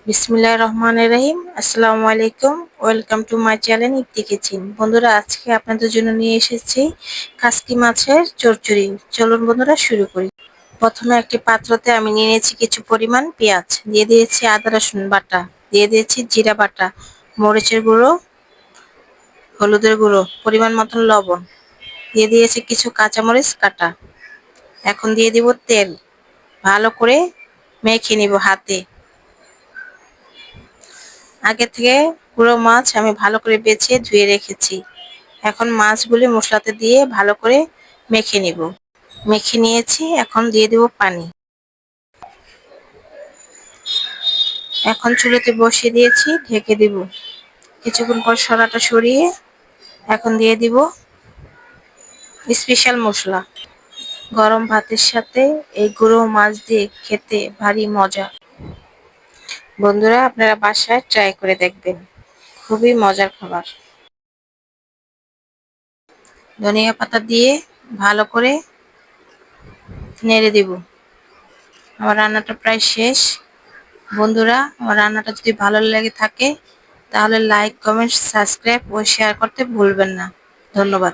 বিসমিল্লাহির রহমানির রহিম। আসসালামু আলাইকুম। Welcome to my channel Ifti kitchen. বন্ধুরা, আজকে আপনাদের জন্য নিয়ে এসেছি কাসকি মাছের চচ্চড়ি। চলুন বন্ধুরা, শুরু করি। প্রথমে একটি পাত্রতে আমি নিয়ে নিয়েছি কিছু পরিমাণ পেঁয়াজ, দিয়ে দিয়েছি আদা রসুন বাটা, দিয়ে দিয়েছি জিরা বাটা, মরিচের গুঁড়ো, হলুদের গুঁড়ো, পরিমাণ মতন লবণ, দিয়ে দিয়েছি কিছু কাঁচামরিচ কাটা। এখন দিয়ে দিব তেল, ভালো করে মেখে নিব হাতে। আগে থেকে পুরো মাছ আমি ভালো করে বেছে ধুয়ে রেখেছি। এখন মাছগুলি মশলাতে দিয়ে ভালো করে মেখে নিব। মেখে নিয়েছি, এখন দিয়ে দেব পানি। এখন চুলাতে বসিয়ে দিয়েছি, ঢেকে দিব। কিছুক্ষণ পর সরাটা সরিয়ে এখন দিয়ে দিব স্পেশাল মশলা। গরম ভাতের সাথে এই গুঁড়ো মাছ দিয়ে খেতে ভারী মজা। বন্ধুরা, আপনারা বাসায় ট্রাই করে দেখবেন, খুবই মজার খাবার। ধনিয়া পাতা দিয়ে ভালো করে নেড়ে দিব। আমার রান্নাটা প্রায় শেষ। বন্ধুরা, আমার রান্নাটা যদি ভালো লেগে থাকে তাহলে লাইক, কমেন্ট, সাবস্ক্রাইব ও শেয়ার করতে ভুলবেন না। ধন্যবাদ।